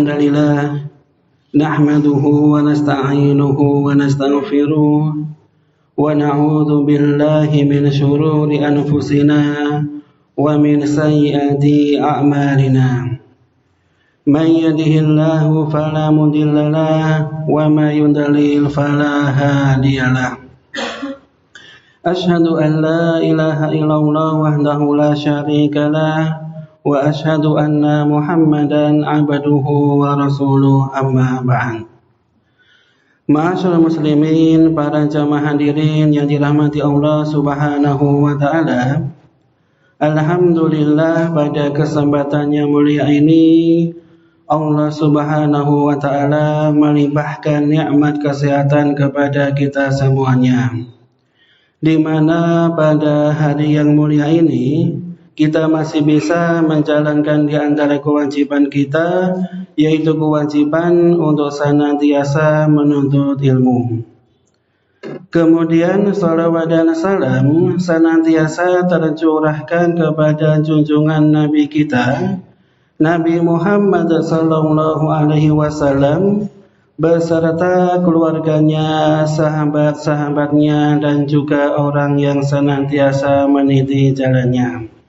Alhamdulillah nahmaduhu wa nasta'inuhu wa nastaghfiruh wa na'udzu billahi min shururi anfusina wa min sayyiati a'malina. Man yahdihillahu fala mudilla lahu wa may yudlil fala hadiyalah. Asyhadu an la ilaha illallah wahdahu la syarika lah wa asyhadu anna Muhammadan abduhu wa rasuluh, amma ba'd. Ma'asyiral muslimin, para jamaah hadirin yang dirahmati Allah Subhanahu wa taala. Alhamdulillah, pada kesempatan yang mulia ini Allah Subhanahu wa taala melimpahkan nikmat kesehatan kepada kita semuanya, di mana pada hari yang mulia ini kita masih bisa menjalankan di antara kewajiban kita, yaitu kewajiban untuk senantiasa menuntut ilmu. Kemudian salawat dan salam senantiasa tercurahkan kepada junjungan Nabi kita, Nabi Muhammad sallallahu alaihi wasallam, beserta keluarganya, sahabat-sahabatnya, dan juga orang yang senantiasa meniti jalannya.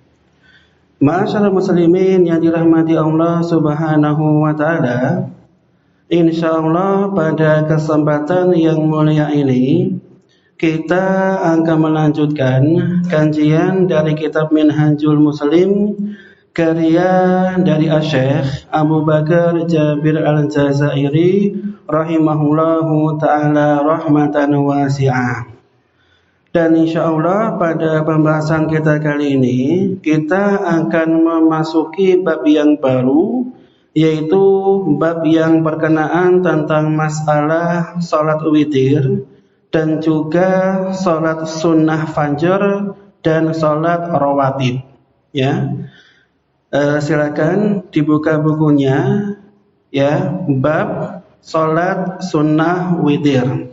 Ma'asyiral muslimin yang dirahmati Allah Subhanahu wa taala, insyaallah pada kesempatan yang mulia ini kita akan melanjutkan kajian dari kitab Minhajul Muslim, karya dari Asy-Syaikh Abu Bakar Jabir Al-Jazairi rahimahullahu taala rahmatan wasi'ah. Dan insyaallah pada pembahasan kita kali ini kita akan memasuki bab yang baru, yaitu bab yang berkenaan tentang masalah salat witir dan juga salat sunnah fajr dan salat rawatib. Ya, silakan dibuka bukunya. Ya, bab salat sunnah witir.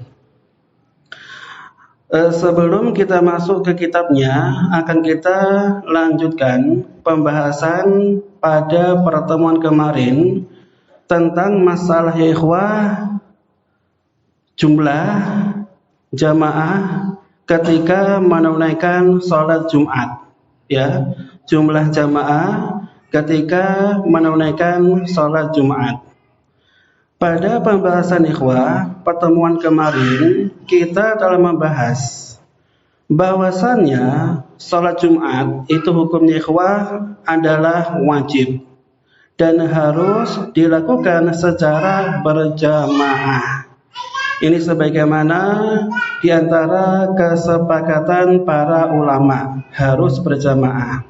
Sebelum kita masuk ke kitabnya, akan kita lanjutkan pembahasan pada pertemuan kemarin tentang masalah ikhwah jumlah jamaah ketika menunaikan sholat Jumat. Ya, jumlah jamaah ketika menunaikan sholat Jumat. Pada pembahasan ikhwah pertemuan kemarin kita telah membahas bahwasannya sholat Jumat itu hukumnya ikhwah adalah wajib dan harus dilakukan secara berjamaah. Ini sebagaimana di antara kesepakatan para ulama, harus berjamaah.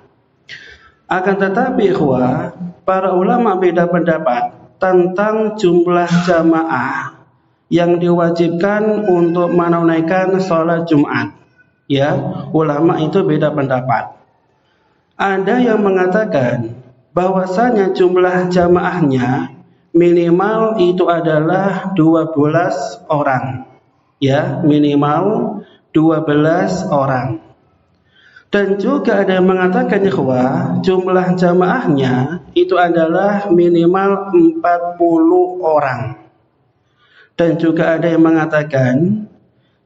Akan tetapi ikhwah, para ulama beda pendapat tentang jumlah jamaah yang diwajibkan untuk menunaikan sholat Jumat. Ya, ulama itu beda pendapat. Ada yang mengatakan bahwasanya jumlah jamaahnya minimal itu adalah 12 orang. Ya, minimal 12 orang. Dan juga ada yang mengatakan ikhwah, jumlah jamaahnya itu adalah minimal 40 orang. Dan juga ada yang mengatakan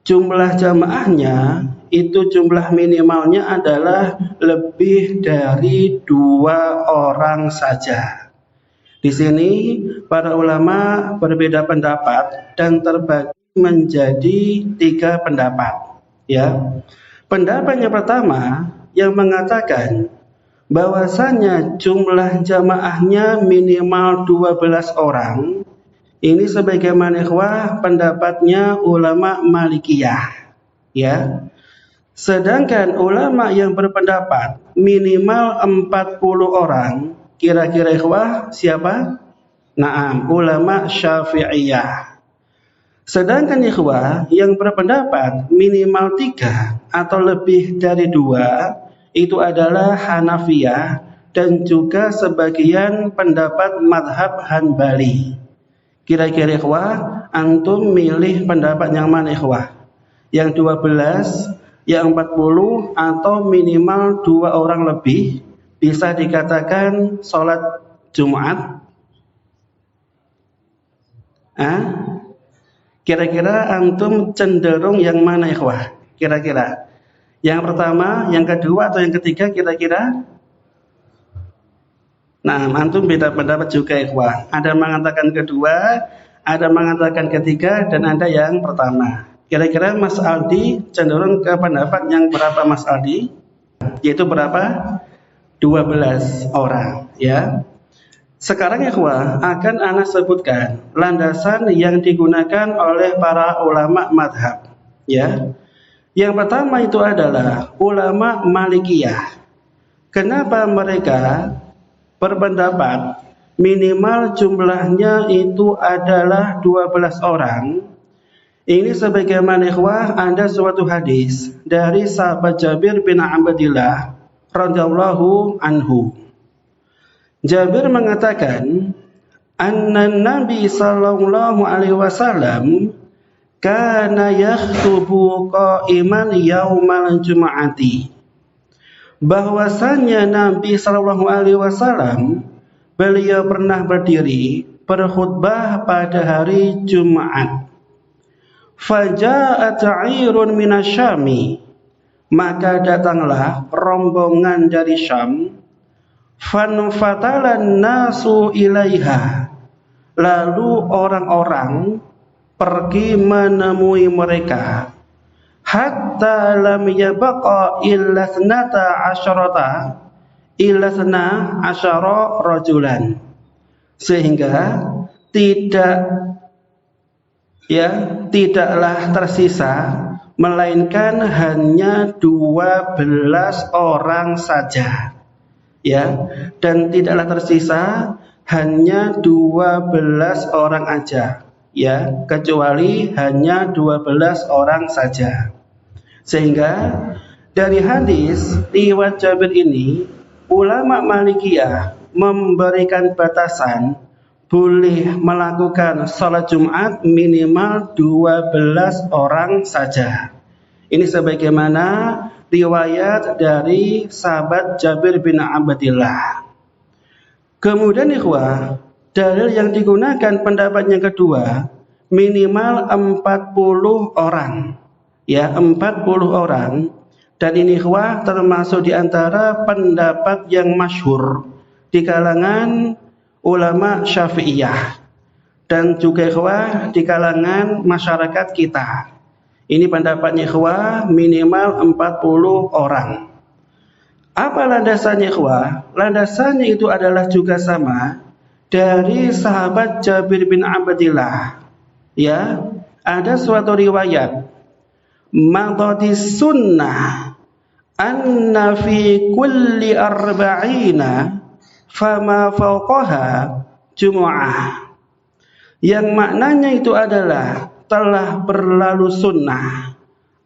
jumlah jamaahnya itu jumlah minimalnya adalah lebih dari 2 orang saja. Di sini para ulama berbeda pendapat dan terbagi menjadi 3 pendapat. Ya. Pendapat yang pertama yang mengatakan bahwasanya jumlah jamaahnya minimal 12 orang. Ini sebagaimana ikhwah pendapatnya ulama Malikiyah. Ya. Sedangkan ulama yang berpendapat minimal 40 orang, kira-kira ikhwah siapa? Naam, ulama Syafi'iyah. Sedangkan ikhwah yang berpendapat minimal 3 atau lebih dari 2 itu adalah Hanafiyah dan juga sebagian pendapat madhab Hanbali. Kira-kira ikhwah, antum milih pendapat yang mana ikhwah? Yang 12, yang 40, atau minimal 2 orang lebih bisa dikatakan sholat Jumat? Ah, kira-kira antum cenderung yang mana ikhwah? Kira-kira yang pertama, yang kedua, atau yang ketiga kira-kira? Nah, antum beda pendapat juga ikhwah. Ada mengatakan kedua, ada mengatakan ketiga, dan ada yang pertama. Kira-kira Mas Aldi cenderung ke pendapat yang berapa Mas Aldi? Yaitu berapa? 12 orang, ya. Sekarang ikhwah akan ana sebutkan landasan yang digunakan oleh para ulama madhab, ya. Yang pertama itu adalah ulama Malikiyah. Kenapa mereka berpendapat minimal jumlahnya itu adalah 12 orang? Ini sebagaimana ikhwah ada suatu hadis dari sahabat Jabir bin Abdillah radhiyallahu anhu. Jabir mengatakan, anna Nabi sallallahu alaihi wasallam kana yakhutubu qa'iman yaumal jum'ati. Bahwasanya Nabi sallallahu alaihi wasallam beliau pernah berdiri berkhutbah pada hari Jumat. Faja'at 'airun minasyami, maka datanglah rombongan dari Syam. Fanfatalan nasu ilaiha, lalu orang-orang pergi menemui mereka. Hatta lam yabaqa illa thnata asyara rajulan, sehingga tidaklah tersisa melainkan hanya 12 orang saja, ya, dan tidaklah tersisa hanya 12 orang aja, ya, kecuali hanya 12 orang saja. Sehingga dari hadis riwayat Jabir ini ulama Malikiyah memberikan batasan boleh melakukan salat Jumat minimal 12 orang saja. Ini sebagaimana riwayat dari sahabat Jabir bin Abdillah. Kemudian ikhwah, dalil yang digunakan pendapat yang kedua minimal 40 orang. Ya, 40 orang. Dan ini ikhwah termasuk di antara pendapat yang masyhur di kalangan ulama Syafi'iyah dan juga ikhwah di kalangan masyarakat kita. Ini pendapatnya ikhwah minimal 40 orang. Apa landasannya ikhwah? Landasannya itu adalah juga sama dari sahabat Jabir bin Abdillah. Ya, ada suatu riwayat madadis sunnah anna fi kulli arba'ina fama fawqaha jumu'ah, yang maknanya itu adalah telah berlalu sunnah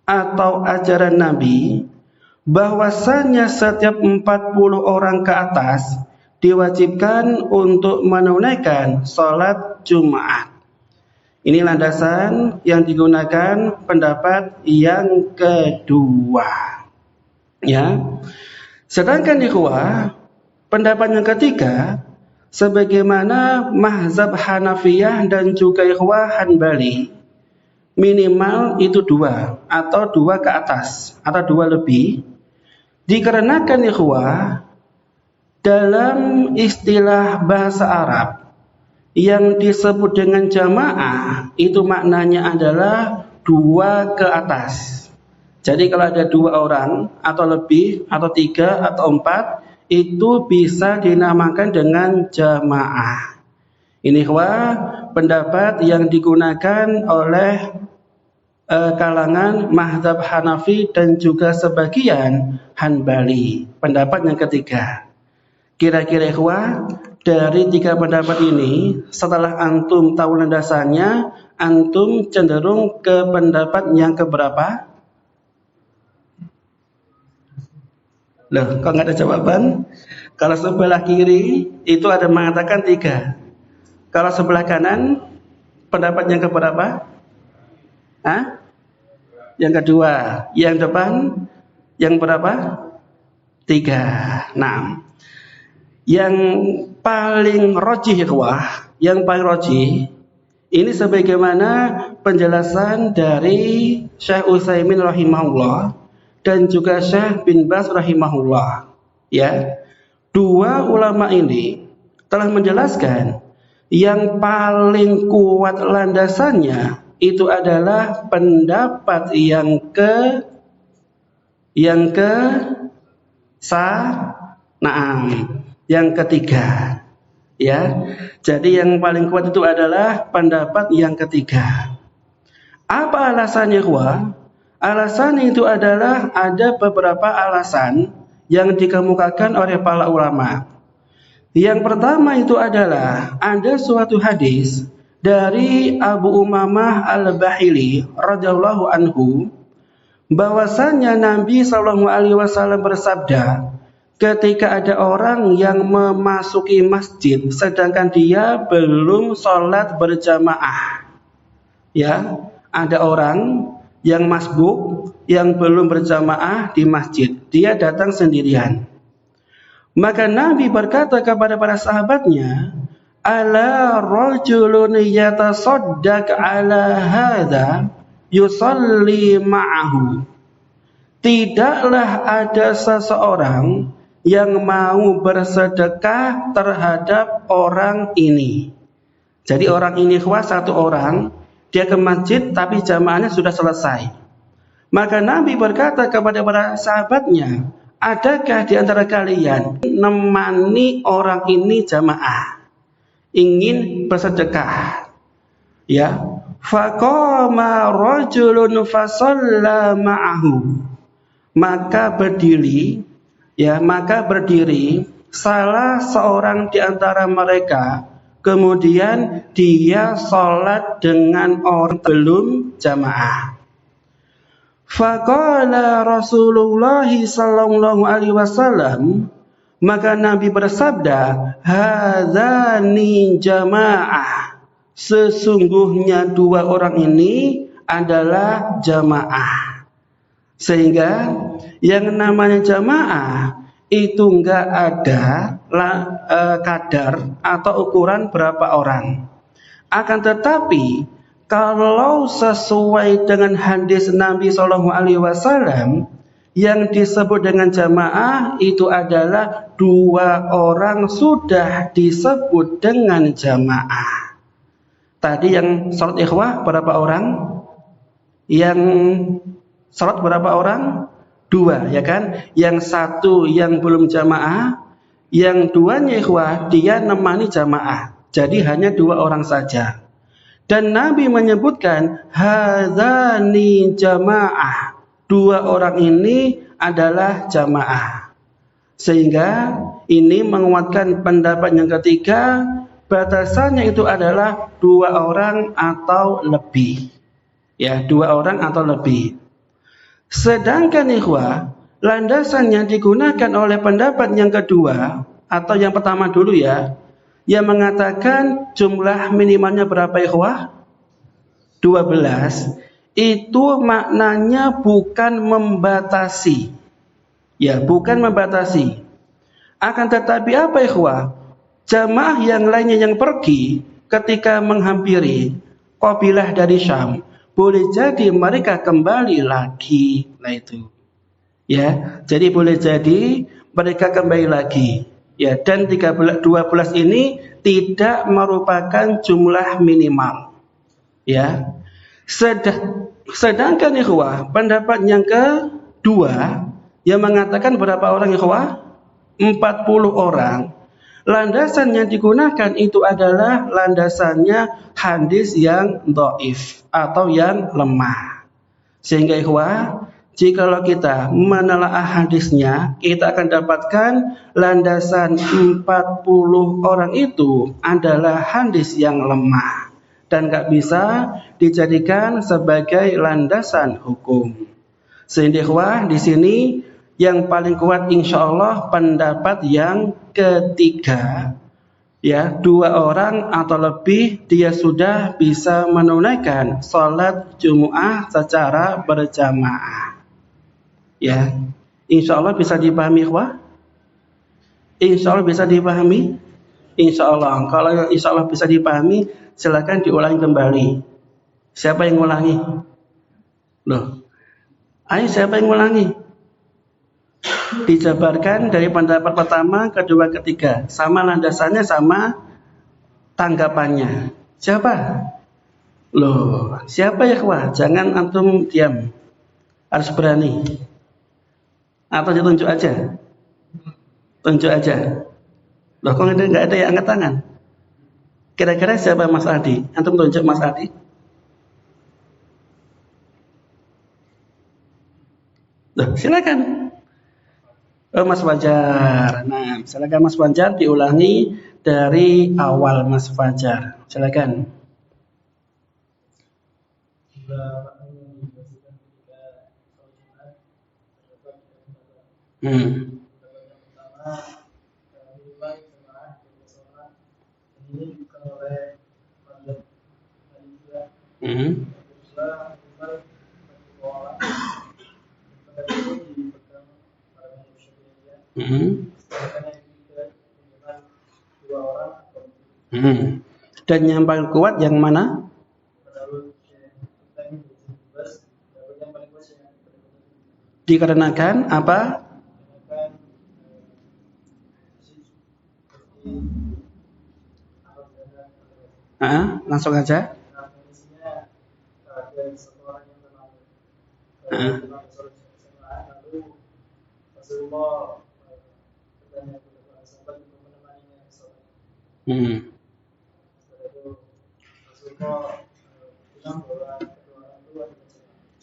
atau ajaran Nabi bahwasanya setiap 40 orang ke atas diwajibkan untuk menunaikan sholat Jumat. Ini landasan yang digunakan pendapat yang kedua. Ya. Sedangkan ikhwah, pendapat yang ketiga sebagaimana mazhab Hanafiyah dan juga ikhwah Hanbali, minimal itu 2 atau 2 ke atas atau 2 lebih. Dikarenakan ikhwah, dalam istilah bahasa Arab yang disebut dengan jamaah itu maknanya adalah 2 ke atas. Jadi kalau ada 2 orang atau lebih atau 3 atau 4 itu bisa dinamakan dengan jamaah. Ini pendapat yang digunakan oleh kalangan mazhab Hanafi dan juga sebagian Hanbali. Pendapat yang ketiga. Kira-kira dari 3 pendapat ini, setelah antum tahu landasannya, antum cenderung ke pendapat yang keberapa? Loh, kok nggak ada jawaban? Kalau sebelah kiri itu ada mengatakan 3. Kalau sebelah kanan, pendapat yang keberapa? Hah? Yang kedua. Yang depan, yang berapa? 3. Nah, yang paling rajih yang paling rajih Ini sebagaimana penjelasan dari Syekh Utsaimin rahimahullah dan juga Syekh bin Baz rahimahullah. Ya, dua ulama ini telah menjelaskan yang paling kuat landasannya itu adalah pendapat yang ketiga. Ya, jadi yang paling kuat itu adalah pendapat yang ketiga. Apa alasannya, Ikhwah? Alasannya itu adalah ada beberapa alasan yang dikemukakan oleh para ulama. Yang pertama itu adalah ada suatu hadis dari Abu Umamah Al-Bahili radhiyallahu anhu bahwasanya Nabi SAW bersabda, ketika ada orang yang memasuki masjid sedangkan dia belum sholat berjamaah, ya, ada orang yang masbuk yang belum berjamaah di masjid, dia datang sendirian. Maka Nabi berkata kepada para sahabatnya, ala rajulun yatasaddaq ala hadza yusalli ma'ahu. Tidaklah ada seseorang yang mau bersedekah terhadap orang ini. Jadi orang ini satu orang, dia ke masjid tapi jamaahnya sudah selesai. Maka Nabi berkata kepada para sahabatnya, adakah di antara kalian menemani orang ini jamaah, ingin bersedekah? Ya, faqama rajulun fasalla ma'ahu. Maka berdiri salah seorang di antara mereka, kemudian dia sholat dengan orang belum jamaah. Faqala Rasulullah sallallahu alaihi wasallam, maka Nabi bersabda, hadzani jamaah, sesungguhnya dua orang ini adalah jamaah. Sehingga yang namanya jamaah itu enggak ada kadar atau ukuran berapa orang. Akan tetapi kalau sesuai dengan hadis Nabi SAW, yang disebut dengan jamaah itu adalah dua orang sudah disebut dengan jamaah. Tadi yang salat ikhwah berapa orang? Yang salat berapa orang? Dua, ya kan? Yang satu yang belum jamaah, yang duanya ikhwah dia nemani jamaah. Jadi hanya dua orang saja. Dan Nabi menyebutkan hadzani jamaah, dua orang ini adalah jamaah. Sehingga ini menguatkan pendapat yang ketiga, batasannya itu adalah dua orang atau lebih. Ya, dua orang atau lebih. Sedangkan ikhwah, landasan yang digunakan oleh pendapat yang kedua atau yang pertama dulu ya, yang mengatakan jumlah minimalnya berapa ikhwah? 12. Itu maknanya bukan membatasi. Ya, bukan membatasi. Akan tetapi apa ikhwah? Jamaah yang lainnya yang pergi ketika menghampiri kabilah dari Syam, boleh jadi mereka kembali lagi. Nah itu. Ya, jadi boleh jadi mereka kembali lagi. Ya, dan 12 ini tidak merupakan jumlah minimal. Ya. Sedangkan ikhwah, pendapat yang kedua yang mengatakan berapa orang ikhwah? 40 orang. Landasan yang digunakan itu adalah landasannya hadis yang dhaif atau yang lemah. Sehingga ikhwah, jikalau kita menelaah hadisnya, kita akan dapatkan landasan 40 orang itu adalah hadis yang lemah dan gak bisa dijadikan sebagai landasan hukum. Sehingga ikhwah, di sini yang paling kuat insyaallah pendapat yang ketiga, ya, dua orang atau lebih dia sudah bisa menunaikan sholat Jumu'ah secara berjamaah. Ya, insyaallah bisa dipahami ikhwah? Insyaallah bisa dipahami? Insyaallah. Kalau insyaallah bisa dipahami, silakan diulangi kembali. Siapa yang ngulangi? Loh, ayo siapa yang ngulangi? Dijabarkan dari pendapat pertama, kedua, ketiga. Sama landasannya, sama tanggapannya. Siapa? Loh, siapa ya ikhwah? Jangan antum diam. Harus berani. Atau ditunjuk aja? Tunjuk aja. Loh, kok nggak ada yang angkat tangan? Kira-kira siapa Mas Adi? Antum tunjuk Mas Adi? Loh, silakan. Oh, Mas Fajar. Nah, silakan Mas Fajar diulangi dari awal Mas Fajar. Silakan. Dan yang paling kuat yang mana? Dikarenakan apa? Langsung aja.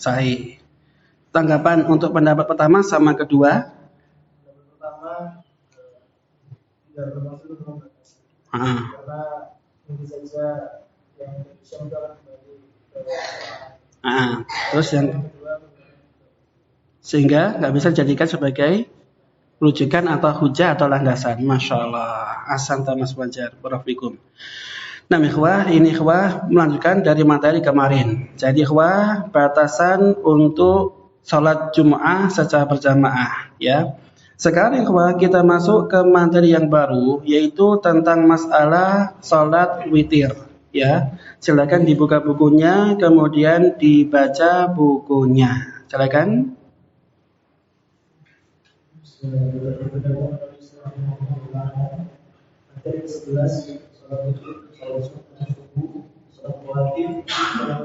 Sahih. Tanggapan untuk pendapat pertama sama kedua? Pertama tidak bermaksud untuk membatasi. Karena tentu saja yang bisa kembali terus yang sehingga nggak bisa dijadikan sebagai rujukan atau hujah atau landasan. Masya Allah. Ahsanta Mas Fajar. Barakallahu. Nah, ikhwah, ini ikhwah melanjutkan dari materi kemarin. Jadi ikhwah, batasan untuk sholat Jum'ah secara berjamaah, ya. Sekarang ikhwah kita masuk ke materi yang baru, yaitu tentang masalah sholat witir, ya. Silakan dibuka bukunya, kemudian dibaca bukunya. Silakan. Materi 11 sholat witir, sholat sunnah subuh, sholat rawatib, sholat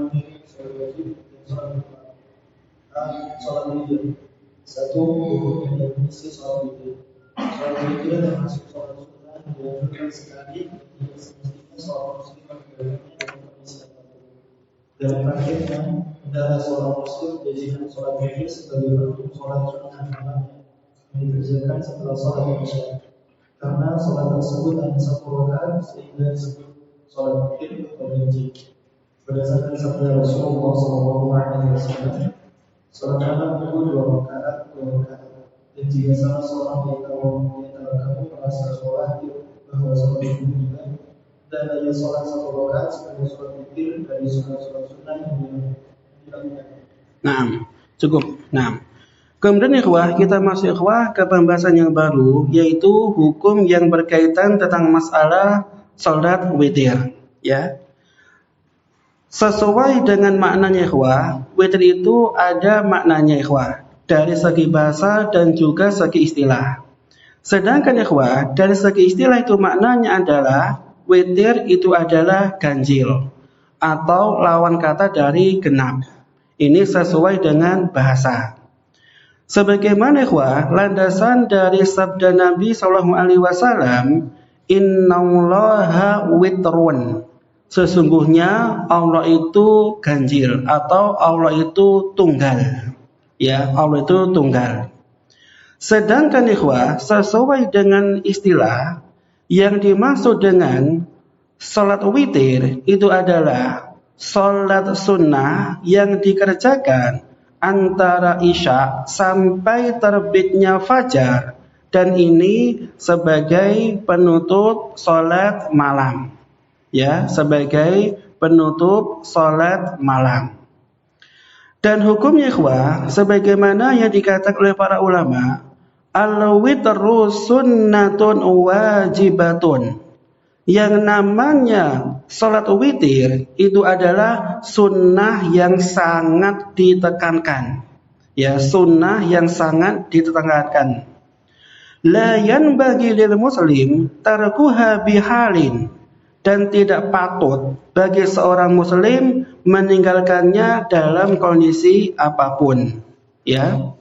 wajib, sholat witir. Satu, hukum dan definisi sholat witir. Sholat witir termasuk sholat sunnah yang dilakukan sekali, tidak semestinya sholat muslim menjalankannya dengan kondisi apapun. Dalam praktiknya, adalah sholat muslim dijadikan sholat witir sebagai bentuk sholat sunnah namanya yang dikerjakan setelah sholat isya. Karena sholat tersebut hanya satu rakaat sehingga disebut sholat witir atau wajib. Berdasarkan sabda Rasulullah SAW, sholat malam itu 2 rakaat. Dan jika salah seorang di antara kamu merasa khawatir bahwa sholat itu juga, dan hanya sholat 1 rakaat sebagai sholat witir dari sholat sunnah yang dilakukan. Nah, cukup. Nah. Kemudian ikhwah, kita masuk ikhwah ke pembahasan yang baru, yaitu hukum yang berkaitan tentang masalah sholat witir, ya. Sesuai dengan maknanya ikhwah, witir itu ada maknanya ikhwah, dari segi bahasa dan juga segi istilah. Sedangkan ikhwah, dari segi istilah itu maknanya adalah witir itu adalah ganjil atau lawan kata dari genap. Ini sesuai dengan bahasa. Sebagaimana ikhwah, landasan dari sabda Nabi SAW, Innallaha witrun. Sesungguhnya Allah itu ganjil atau Allah itu tunggal. Ya, Allah itu tunggal. Sedangkan ikhwah, sesuai dengan istilah yang dimaksud dengan salat witir itu adalah salat sunnah yang dikerjakan antara isya sampai terbitnya fajar, dan ini sebagai penutup salat malam, ya, sebagai penutup salat malam. Dan hukumnya ikhwah sebagaimana yang dikatakan oleh para ulama, al-witru sunnatun wajibatun. Yang namanya salat witir itu adalah sunnah yang sangat ditekankan. Ya, sunnah yang sangat ditekankan. La yanbaghi lil muslim tarkuha bihalin, dan tidak patut bagi seorang muslim meninggalkannya dalam kondisi apapun. Ya.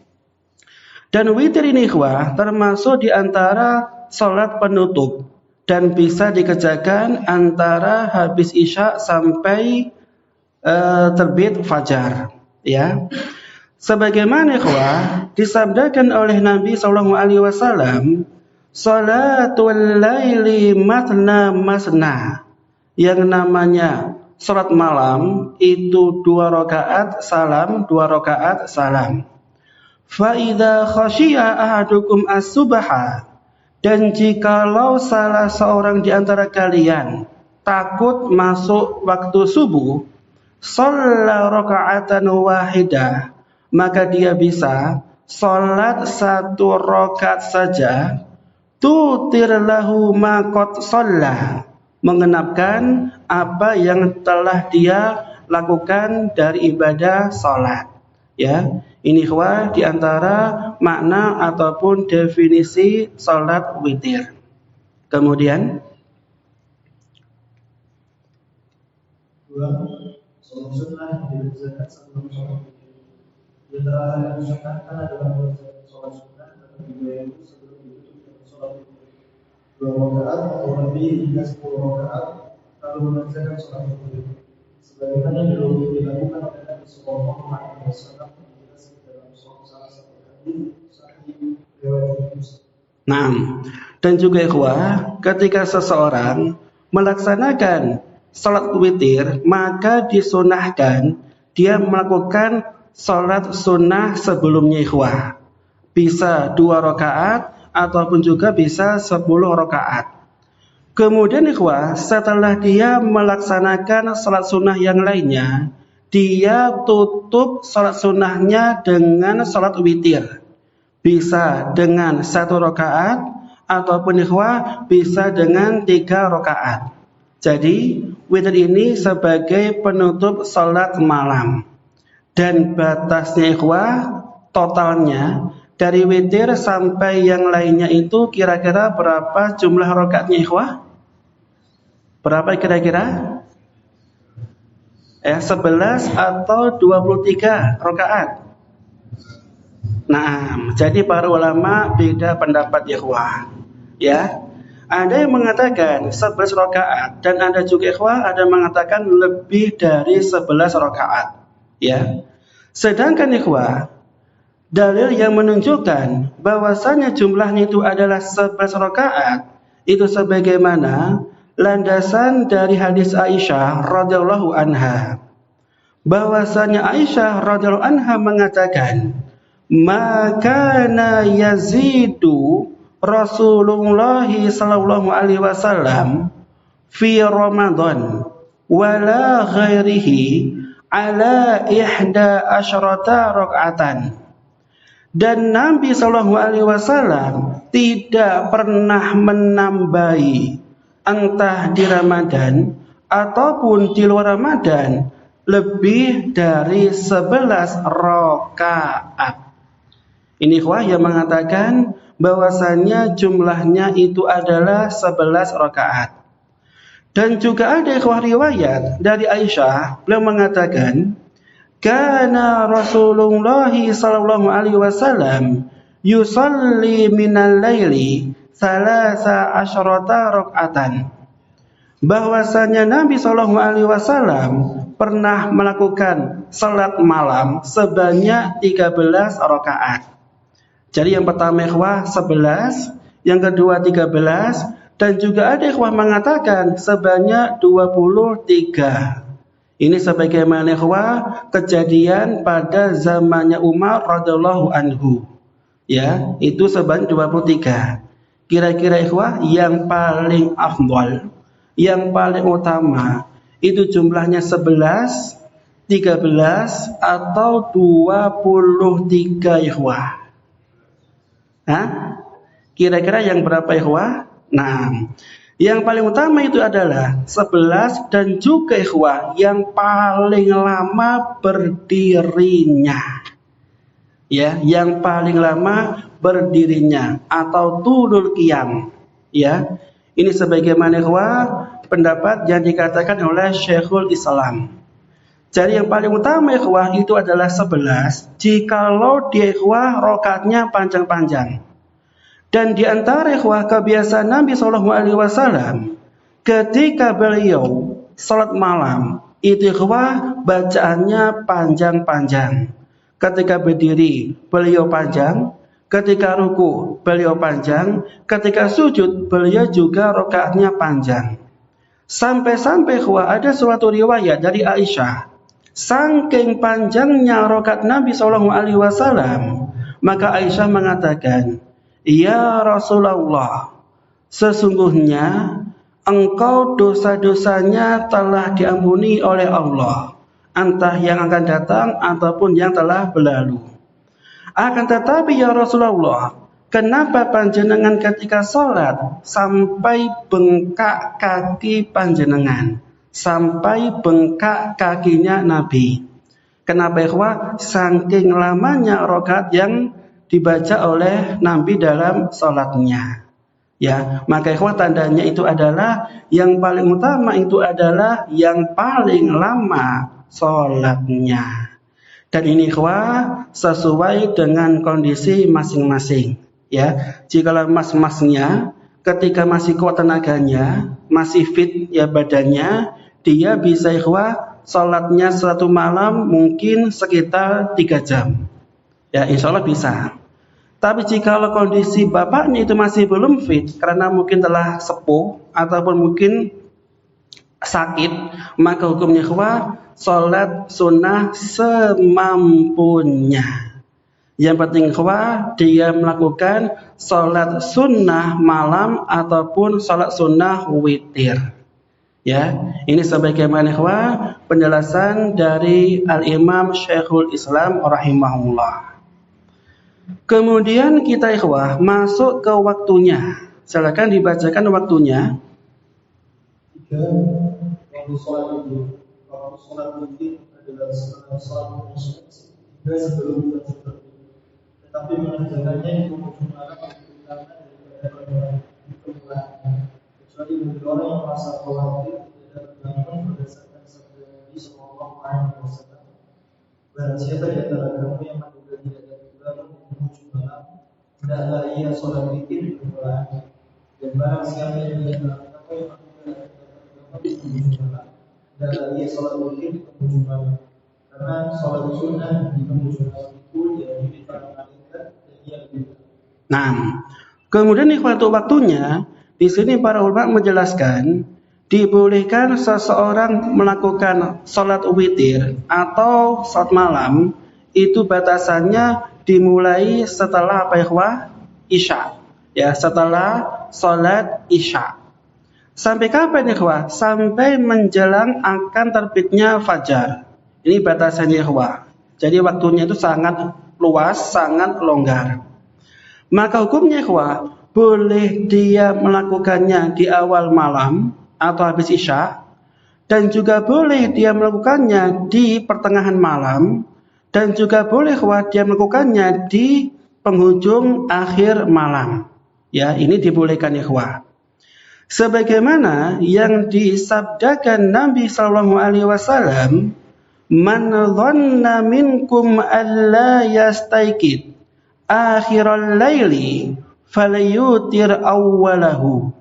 Dan witir ini termasuk di antara salat penutup dan bisa dikerjakan antara habis isya sampai terbit fajar. Ya. Sebagaimana disabdakan oleh Nabi SAW, salatul laili matna masna, yang namanya salat malam itu 2 rakaat salam, 2 rakaat salam. Fa idza khasyi'a ahadukum as-subha, dan jikalau salah seorang di antara kalian takut masuk waktu subuh, shalla raka'atan wahidah, maka dia bisa salat 1 rakaat saja, tutir lahu ma qad shalla, mengenapkan apa yang telah dia lakukan dari ibadah salat. Ya, ini di antara makna ataupun definisi salat witir. Kemudian salat sunnah dikerjakan sebelum salat witir. Di antara yang disyariatkan adalah salat sunnah atau dibayar sebelum ditutup dengan salat witir 2 rakaat atau lebih hingga 10 rakaat, lalu mengerjakan salat witir sebagaimana dulu dilakukan oleh Nabi Sallallahu Alaihi Wasallam dalam salah satu hadis sahih riwayat Muslim. Nah, dan juga ketika seseorang melaksanakan salat witir, maka disunahkan dia melakukan salat sunnah sebelumnya bisa 2 rakaat ataupun juga bisa 10 rakaat. Kemudian setelah dia melaksanakan salat sunnah yang lainnya, dia tutup salat sunnahnya dengan salat witir. Bisa dengan 1 rakaat ataupun bisa dengan 3 rakaat. Jadi witir ini sebagai penutup salat malam. Dan batasnya totalnya dari witir sampai yang lainnya itu kira-kira berapa jumlah rakaatnya Berapa kira-kira? 11 atau 23 rakaat. Nah, jadi para ulama beda pendapat ya. Ada yang mengatakan 11 rakaat dan ada juga ada yang mengatakan lebih dari 11 rakaat. Ya. Sedangkan dalil yang menunjukkan bahwasanya jumlahnya itu adalah 11 rakaat itu sebagaimana landasan dari hadis Aisyah radhiyallahu anha, bahwasanya Aisyah radhiyallahu anha mengatakan, "Maka yazidu Rasulullah sallallahu alaihi wasallam fi Ramadan wala ghairihi ala 11 rakaatan." Dan Nabi sallallahu alaihi wasallam tidak pernah menambahi entah di Ramadan ataupun di luar Ramadan lebih dari 11 rakaat. Ini yang mengatakan bahwasanya jumlahnya itu adalah 11 rakaat. Dan juga ada riwayat dari Aisyah, beliau mengatakan, "Kana Rasulullah sallallahu alaihi wasallam yusalli minal laili salasa asyrata rakaatan." Bahwasanya Nabi sallallahu alaihi wasallam pernah melakukan salat malam sebanyak 13 rakaat. Jadi yang pertama 11, yang kedua 13, dan juga ada mengatakan sebanyak 23. Ini sebagaimana kejadian pada zamannya Umar radhiyallahu anhu. Ya, itu sebanyak 23. Kira-kira yang paling afdal, yang paling utama itu jumlahnya 11, 13 atau 23 Kira-kira yang berapa Nah, Yang paling utama itu adalah 11 dan juga ikhwah yang paling lama berdirinya. Ya, yang paling lama berdirinya atau tulul qiyam. Ya. Ini sebagaimana ikhwah pendapat yang dikatakan oleh Syekhul Islam. Jadi yang paling utama ikhwah itu adalah 11 jikalau dia ikhwah rakaatnya panjang-panjang. Dan di antara ikhwah kebiasaan Nabi SAW ketika beliau salat malam itu ikhwah bacaannya panjang-panjang. Ketika berdiri beliau panjang, ketika ruku beliau panjang, ketika sujud beliau juga rakaatnya panjang. Sampai-sampai ikhwah ada suatu riwayat dari Aisyah, saking panjangnya rakaat Nabi SAW, maka Aisyah mengatakan, "Ya Rasulullah, sesungguhnya engkau dosa-dosanya telah diampuni oleh Allah, entah yang akan datang ataupun yang telah berlalu. Akan tetapi ya Rasulullah, kenapa panjenengan ketika sholat sampai bengkak kaki panjenengan, sampai bengkak kakinya Nabi? Kenapa ikhwah? Saking lamanya rakaat yang dibaca oleh Nabi dalam sholatnya. Ya, maka ikhwah tandanya itu adalah yang paling utama itu adalah yang paling lama sholatnya. Dan ini ikhwah sesuai dengan kondisi masing-masing. Ya, jika mas-masnya ketika masih kuat tenaganya, masih fit ya badannya, dia bisa ikhwah sholatnya satu malam mungkin sekitar 3 jam. Ya, insya Allah bisa. Tapi jika kondisi bapaknya itu masih belum fit karena mungkin telah sepuh ataupun mungkin sakit, maka hukumnya ikhwah sholat sunnah semampunya. Yang penting ikhwah dia melakukan sholat sunnah malam ataupun sholat sunnah witir. Ya, ini sebagaimana ikhwah penjelasan dari Al-Imam Syekhul Islam rahimahullah. Kemudian kita ikhwah masuk ke waktunya. Silakan dibacakan waktunya. Waktu sholat itu, waktu sholat itu adalah sholat hingga sebelum tersebut. Tetapi mengerjakannya itu malam utama daripada kemuliaan. Kecuali bagi orang yang merasa khawatir tidak terbangun berdasarkan sabda Nabi Sallallahu Alaihi Wasallam. Barang siapa di antara kamu yang menduga tidak dapat bangun di penghujung malam, hendaklah ia sholat witir di kemuliaan. Dan barang siapa yang di antara kamu yang menduga di penghujung malam, hendaklah ia sholat witir di penghujung malam. Karena sholat sunnah di penghujung malam itu diajukan para malaikat dan ia lebih. Nah, kemudian waktunya di sini para ulama menjelaskan dibolehkan seseorang melakukan sholat witir atau sholat malam itu batasannya dimulai setelah apa ikhwah? Isya. Ya, setelah sholat isya. Sampai kapan ikhwah? Sampai menjelang akan terbitnya fajar. Ini batasannya ikhwah. Jadi waktunya itu sangat luas, sangat longgar. Maka hukumnya ikhwah, boleh dia melakukannya di awal malam atau habis isya, dan juga boleh dia melakukannya di pertengahan malam, dan juga boleh ikhwah dia melakukannya di penghujung akhir malam. Ya, ini dibolehkan ikhwah. Sebagaimana yang disabdakan Nabi sallallahu alaihi wasallam, "Man dhanna minkum alla yastaiqid akhiral laili falyutir awwalahu."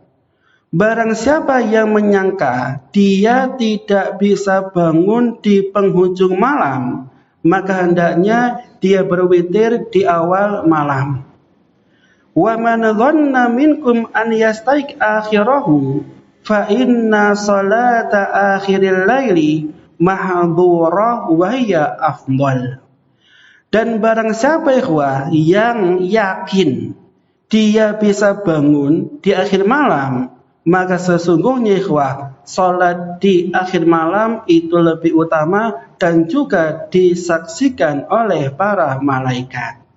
Barang siapa yang menyangka dia tidak bisa bangun di penghujung malam, maka hendaknya dia berwitir di awal malam. Wa man dhanna minkum an yastaiq akhirahu fa inna salata akhiril laili mahdhurah wa hiya afdal. Dan barang siapa ikhwah yang yakin dia bisa bangun di akhir malam, maka sesungguhnya ikhwah salat di akhir malam itu lebih utama dan juga disaksikan oleh para malaikat.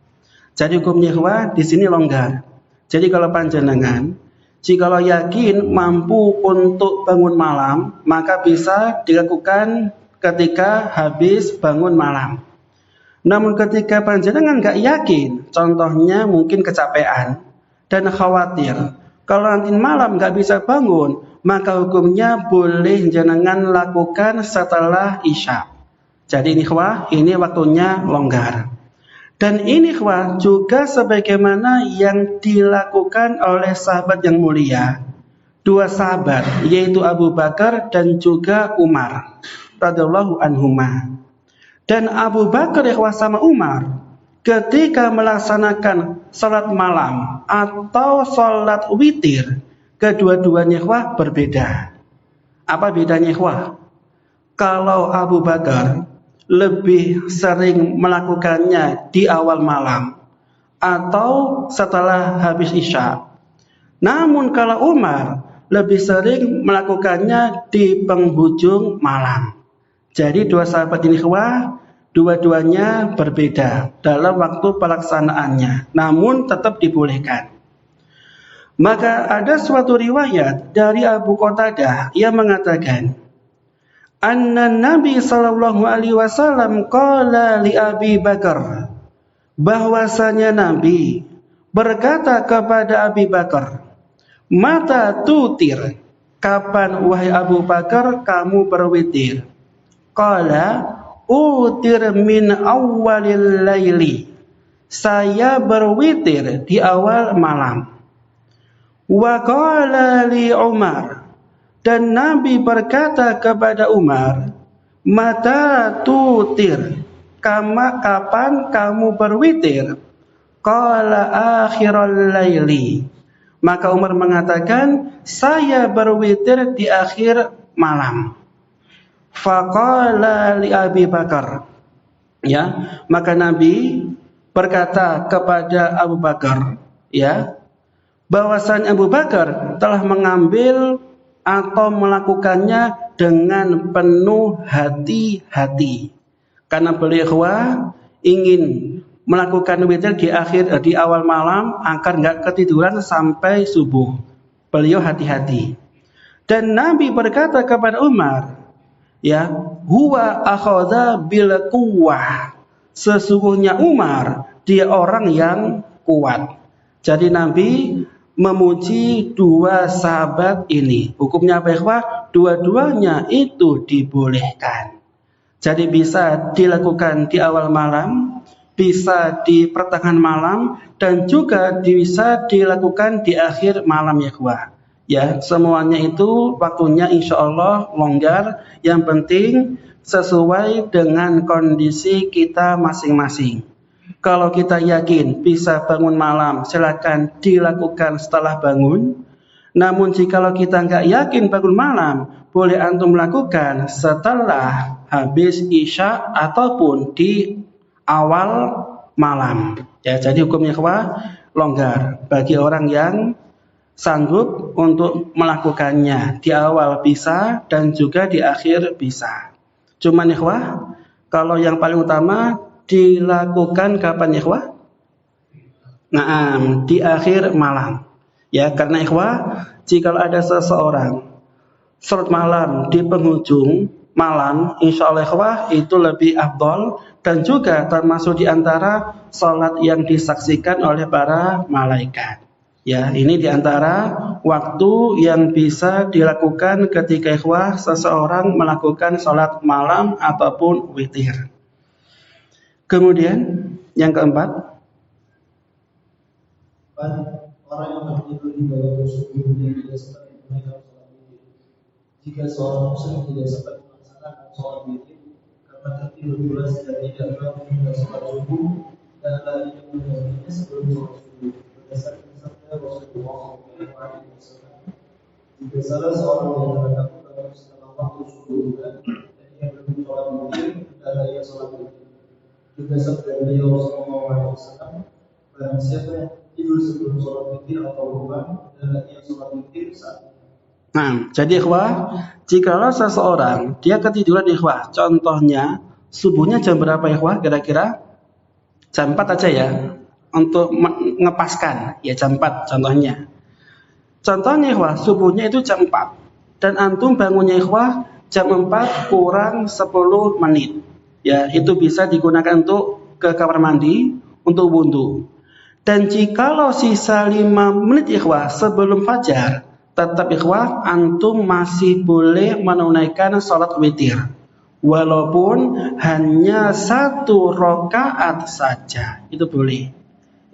Jadi hukumnya ikhwah di sini longgar. Jadi kalau panjenengan Jikalau yakin mampu untuk bangun malam, maka bisa dilakukan ketika habis bangun malam. Namun ketika panjenengan nggak yakin, contohnya mungkin kecapean dan khawatir, kalau nanti malam nggak bisa bangun, maka hukumnya boleh jenengan lakukan setelah isya. Jadi ini waktunya longgar. Dan ini juga sebagaimana yang dilakukan oleh sahabat yang mulia. Dua sahabat, yaitu Abu Bakar dan juga Umar radhiyallahu anhuma. Dan Abu Bakar sama Umar ketika melaksanakan salat malam atau salat witir, kedua-duanya berbeda. Apa bedanya Kalau Abu Bakar lebih sering melakukannya di awal malam atau setelah habis isya. Namun kalau Umar lebih sering melakukannya di penghujung malam. Jadi dua sahabat ini dua-duanya berbeda dalam waktu pelaksanaannya, namun tetap dibolehkan. Maka ada suatu riwayat dari Abu Qatadah yang mengatakan, Anna Nabi sallallahu alaihi wasallam qala li Abi Bakar, bahwasanya Nabi berkata kepada Abi Bakar, mata tutir, kapan wahai Abu Bakar kamu berwitir? Qala utir min awwalil laili, saya berwitir di awal malam. Wa qala li Umar, dan Nabi berkata kepada Umar, mata tutir, kapan kamu berwitir? Qala akhiral laili, maka Umar mengatakan, saya berwitir di akhir malam. Faqala li Abi Bakar, maka Nabi berkata kepada Abu Bakar, bahwasanya Abu Bakar telah mengambil atau melakukannya dengan penuh hati-hati, karena beliau ingin melakukan witir di awal malam agar nggak ketiduran sampai subuh. Beliau hati-hati. Dan Nabi berkata kepada Umar, huwa akhadha bil quwwah, sesungguhnya Umar dia orang yang kuat. Jadi Nabi memuji dua sahabat ini. Hukumnya apa dua-duanya itu dibolehkan. Jadi bisa dilakukan di awal malam, bisa di pertengahan malam, dan juga bisa dilakukan di akhir malam semuanya itu waktunya insya Allah longgar. Yang penting sesuai dengan kondisi kita masing-masing. Kalau kita yakin bisa bangun malam, silakan dilakukan setelah bangun. Namun jikalau kita nggak yakin bangun malam, boleh antum lakukan setelah habis isya ataupun di awal malam. Jadi hukumnya longgar bagi orang yang sanggup untuk melakukannya. Di awal bisa dan juga di akhir bisa. Cuman kalau yang paling utama dilakukan kapan di akhir malam. Karena jika ada seseorang salat malam di penghujung malam, insya Allah itu lebih afdol dan juga termasuk di antara salat yang disaksikan oleh para malaikat. Ini di antara waktu yang bisa dilakukan ketika seseorang melakukan salat malam ataupun witir. Kemudian yang keempat, orang yang tertidur di bawah subuh dan tidak sempat menunaikan sholat witir. Jika seorang muslim tidak sempat melaksanakan sholat witir karena tertidur pulas dan tidak bangun hingga sholat subuh, dan larinya menggantinya sebelum sholat subuh, berdasarkan sabda Rasulullah SAW. Jika salah seorang di antara kamu dalam setengah waktu subuh dan ia belum sholat witir, hendaklah ia sholat witir. Juga sabda beliau SAW, barang siapa yang tidur sebelum sholat witir atau lupa, adalah ia sholat witir saat itu. Jadi jikalau seseorang dia ketiduran contohnya subuhnya jam berapa kira-kira? Jam 4 aja untuk ngepaskan, jam 4 contohnya. Contohnya ikhwah, subuhnya itu jam 4 dan antum bangunnya ikhwah jam 4 kurang 10 menit. Ya, itu bisa digunakan untuk ke kamar mandi untuk wudu. Dan jikalau sisa 5 menit ikhwah sebelum fajar, tetap ikhwah antum masih boleh menunaikan salat witir. Walaupun hanya 1 rakaat saja, itu boleh.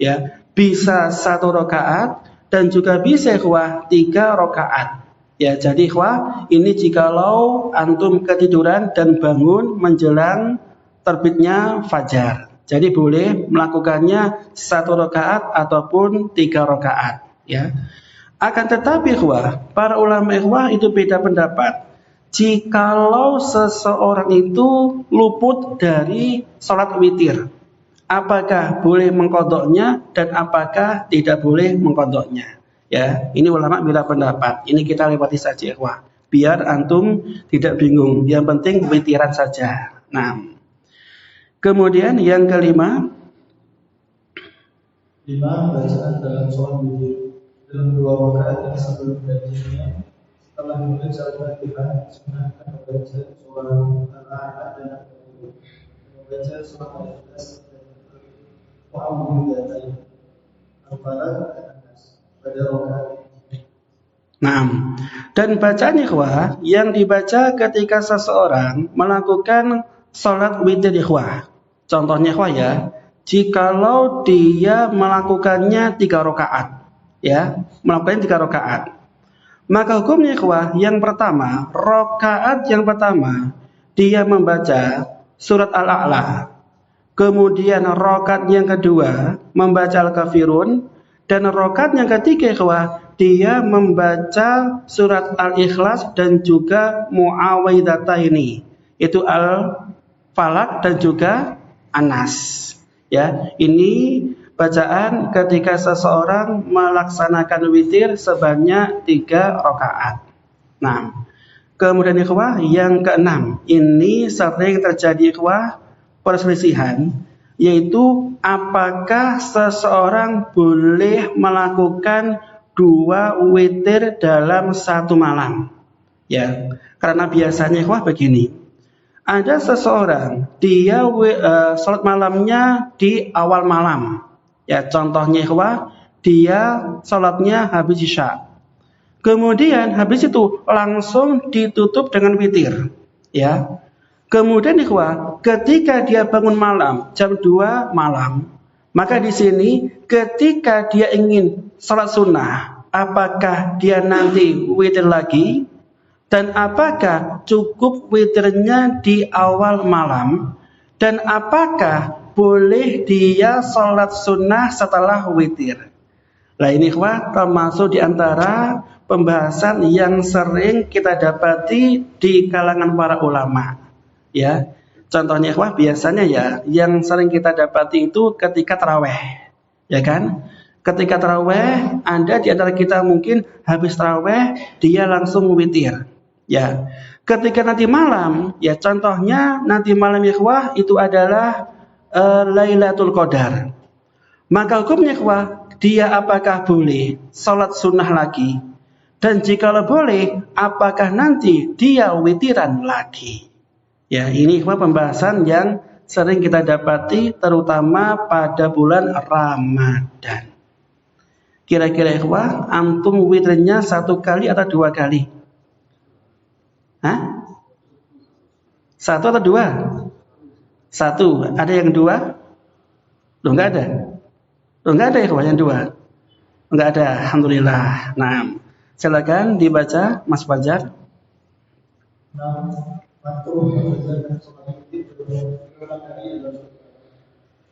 Ya, bisa 1 rakaat dan juga bisa ikhwah 3 rakaat. Ya, jadi ikhwah, ini jikalau antum ketiduran dan bangun menjelang terbitnya fajar. Jadi boleh melakukannya 1 rakaat ataupun 3 rakaat. Ya. Akan tetapi ikhwah, para ulama ikhwah itu beda pendapat. Jikalau seseorang itu luput dari sholat witir, apakah boleh mengkodoknya dan apakah tidak boleh mengkodoknya? Ya, ini ulama beda pendapat. Ini kita lewati saja ikhwah, biar antum tidak bingung. Yang penting witiran saja. Nah, kemudian yang kelima, bacaan dalam sholat witir dalam 2 rakaat yang sebelum gajinya. Setelah membaca Al-Fatihah, disunahkan membaca surah Al-A'la dan Al-Fatihah, membaca surah Al-Ikhlas dan Mu'awwidhatain, Al-Falaq dan An-Nas pada rakaat. nah, dan bacaan ikhwah yang dibaca ketika seseorang melakukan sholat witir ikhwah. Contohnya ikhwah ya, jikalau dia melakukannya 3 rakaat, ya, melakukannya 3 rakaat. Maka hukumnya ikhwah, yang pertama, rakaat yang pertama dia membaca surat Al-A'la. Kemudian rakaat yang kedua membaca Al-Kafirun, dan rakaat yang ketiga ikhwah dia membaca surat Al-Ikhlas dan juga Mu'awwidhataini, itu Al-Falaq dan juga An-Nas. Ya, ini bacaan ketika seseorang melaksanakan witir sebanyak 3 rakaat. Nah, kemudian ikhwah yang keenam, ini sering terjadi ikhwah perselisihan, yaitu apakah seseorang boleh melakukan 2 witir dalam 1 malam. Ya, karena biasanya ikhwah begini. Ada seseorang dia sholat malamnya di awal malam. Ya, contohnya ikhwah, dia sholatnya habis isya. Kemudian habis itu langsung ditutup dengan witir. Ya. Kemudian ikhwah, ketika dia bangun malam jam 2 malam, maka di sini ketika dia ingin sholat sunnah, apakah dia nanti witir lagi? Dan apakah cukup witirnya di awal malam? Dan apakah boleh dia sholat sunnah setelah witir? Nah ini ikhwah termasuk di antara pembahasan yang sering kita dapati di kalangan para ulama. Ya, contohnya ikhwah biasanya ya yang sering kita dapati itu ketika taraweh, ya kan? Ketika taraweh, ada di antara kita mungkin habis taraweh dia langsung witir. Ya, ketika nanti malam, ya contohnya nanti malam ikhwah itu adalah Lailatul Qadar. Maka hukumnya ikhwah, dia apakah boleh sholat sunnah lagi? Dan jikalau boleh, apakah nanti dia witiran lagi? Ya, ini ikhwah pembahasan yang sering kita dapati terutama pada bulan Ramadan. Kira-kira ikhwah, antum witirnya 1 kali atau 2 kali? Hah? 1 atau 2? 1. Ada yang 2? Loh, enggak ada. Loh, enggak ada ikhwah yang 2. Enggak ada, alhamdulillah. Nah, silakan dibaca Mas Fajar. Nah, makruh mengerjakan sholat witir berulang kali dalam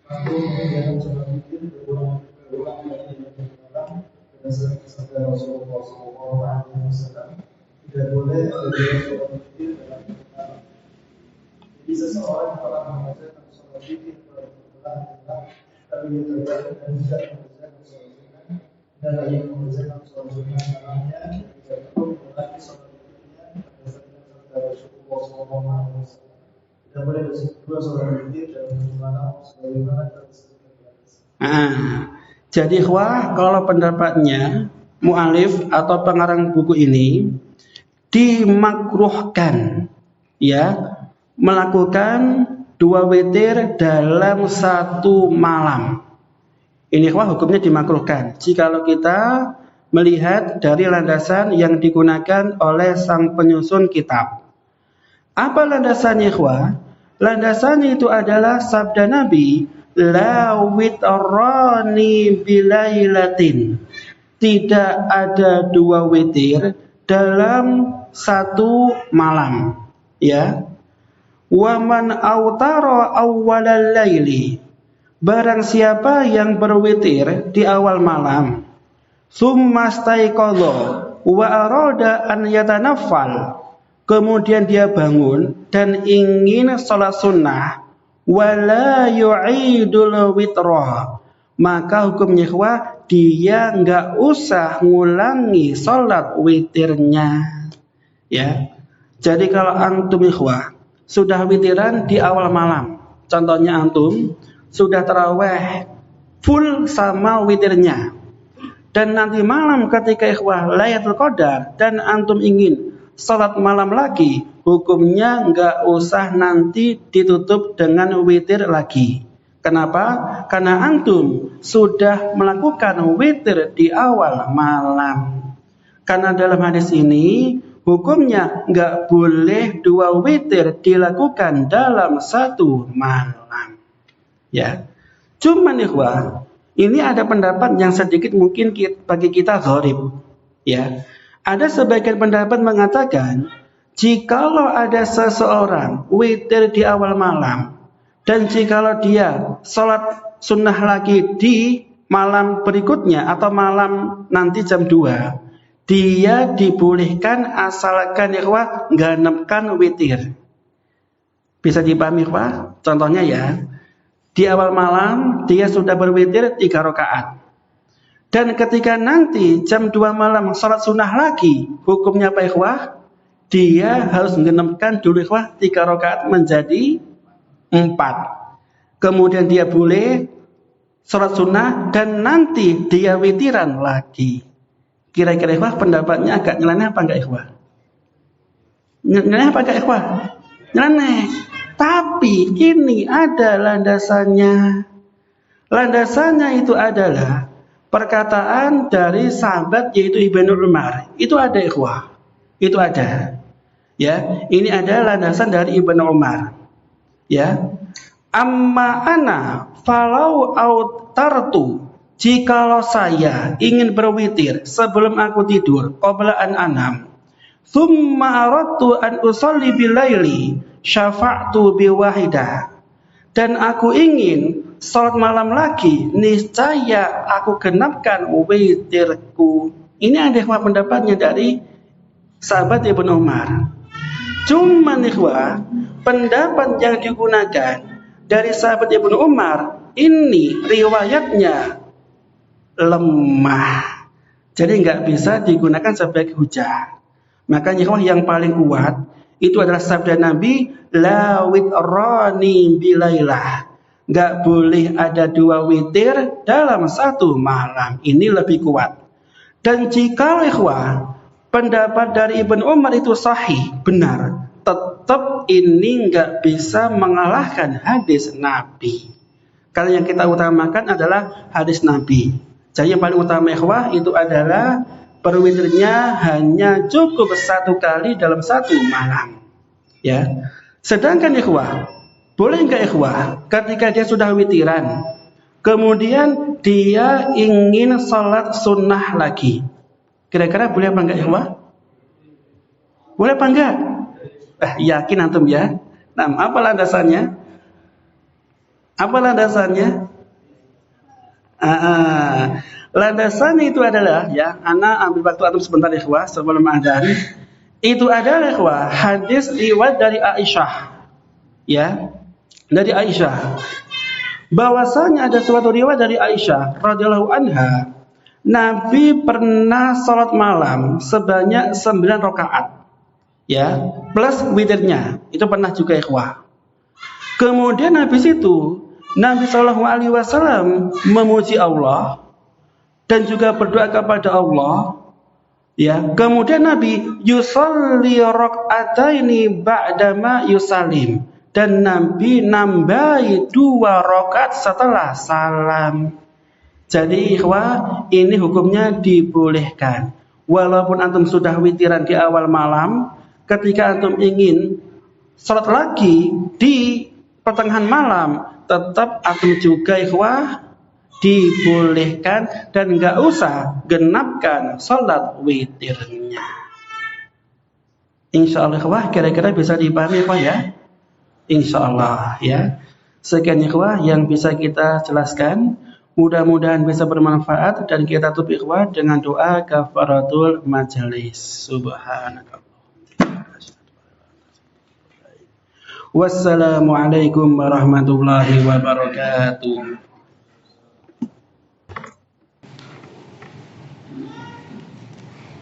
makruh mengerjakan sholat witir berulang kali dalam malam berdasarkan sabda Rasulullah SAW. Tidak boleh ada sholat witir dalam malam. Jadi seseorang telah mengerjakan sholat witir berulang-ulang, tapi dia terjadi dan tidak mengerjakan sholat sunnah, dan lagi mengerjakan sholat sunnah malamnya, tidak perlu mengulangi sholat witirnya berdasarkan sabda Rasulullah SAW. Tidak boleh dua sholat witir dalam malam sebagaimana telah disebutkan di atas. Jadi ikhwah, kalau pendapatnya mu'alif atau pengarang buku ini dimakruhkan ya melakukan 2 witir dalam 1 malam. Ini hukumnya dimakruhkan jikalau kita melihat dari landasan yang digunakan oleh sang penyusun kitab. Apa landasannya ikhwah? Landasannya itu adalah sabda Nabi, la witrani bilailatin. Tidak ada 2 witir dalam 1 malam. Ya. Wa man autara awwalal laili. Barang siapa yang berwitir di awal malam, summa staiqadha wa arada an yatanaffal. Kemudian dia bangun dan ingin sholat sunnah, wala yu'idul witra, maka hukumnya ikhwah dia enggak usah ngulangi sholat witirnya. Ya. Jadi kalau antum ikhwah sudah witiran di awal malam, contohnya antum sudah tarawih full sama witirnya, dan nanti malam ketika ikhwah Lailatul Qadar dan antum ingin salat malam lagi, hukumnya enggak usah nanti ditutup dengan witir lagi. Kenapa? Karena antum sudah melakukan witir di awal malam. Karena dalam hadis ini hukumnya enggak boleh 2 witir dilakukan dalam 1 malam. Ya. Cuman ikhwah, ini ada pendapat yang sedikit mungkin bagi kita gharib. Ya. Ada sebagian pendapat mengatakan, jikalau ada seseorang witir di awal malam, dan jikalau dia sholat sunnah lagi di malam berikutnya atau malam nanti jam 2, dia dibolehkan asalkan ikhwah genepkan witir. Bisa dipahami ikhwah? Contohnya ya, di awal malam dia sudah berwitir 3 rakaat. Dan ketika nanti jam 2 malam sholat sunnah lagi, hukumnya apa ikhwah? Dia harus menggenapkan dulu ikhwah 3 rakaat menjadi 4. Kemudian dia boleh sholat sunnah dan nanti dia witiran lagi. Kira-kira ikhwah pendapatnya agak nyeleneh apa enggak ikhwah? Nyeleneh apa enggak ikhwah? Nyeleneh. Tapi ini ada landasannya. Landasannya itu adalah perkataan dari sahabat yaitu Ibnu Umar. Itu ada ikhwah. Itu ada. Ya, ini ada landasan dari Ibnu Umar. Ya. Amma ana falau autartu, jikalau saya ingin berwitir sebelum aku tidur, qabla an anam, thumma aradtu an usalli bilaili, syafa'tu biwahidah. Dan aku ingin salat malam lagi, niscaya aku genapkan witirku. Ini ada ikhwah pendapatnya dari sahabat Ibnu Umar. Cuman ikhwah, pendapat yang digunakan dari sahabat Ibnu Umar ini riwayatnya lemah. Jadi enggak bisa digunakan sebagai hujah. Makanya ikhwah yang paling kuat itu adalah sabda Nabi, la witrani bilailah. Enggak boleh ada 2 witir dalam 1 malam. Ini lebih kuat. Dan jika ikhwah pendapat dari Ibnu Umar itu sahih, benar, tetap ini enggak bisa mengalahkan hadis Nabi. Kalau yang kita utamakan adalah hadis Nabi. Jadi yang paling utama ikhwah itu adalah berwitirnya hanya cukup 1 kali dalam 1 malam. Ya. Sedangkan ikhwah, boleh enggak ikhwah ketika dia sudah witiran, kemudian dia ingin sholat sunnah lagi, kira-kira boleh apa enggak ikhwah? Boleh apa enggak? Yakin antum ya? Nah, apa landasannya? Apa landasannya? Landasannya itu adalah, ya, ana ambil waktu antum sebentar ikhwah sebelum adzan. Itu adalah ikhwah hadis riwayat dari Aisyah. Ya, dari Aisyah. Bahwasanya ada suatu riwayat dari Aisyah radhiyallahu anha, Nabi pernah salat malam sebanyak 9 rakaat. Ya, plus witirnya. Itu pernah juga ikhwah. Kemudian habis itu Nabi sallallahu alaihi wasallam memuji Allah. dan juga berdoa kepada Allah, ya. Kemudian Nabi yusalli rak'ataini ba'dama yusalim, dan Nabi nambahi 2 rakaat setelah salam. Jadi ikhwah, ini hukumnya dibolehkan. Walaupun antum sudah witiran di awal malam, ketika antum ingin salat lagi di pertengahan malam, tetap antum juga ikhwah dibolehkan dan enggak usah genapkan salat witirnya. Insyaallah ikhwah kira-kira bisa dipahami Pak ya? Insyaallah ya. Sekian ikhwah yang bisa kita jelaskan. Mudah-mudahan bisa bermanfaat dan kita tutup ikhwah dengan doa kafaratul majelis. Subhanallah. Wassalamualaikum warahmatullahi wabarakatuh.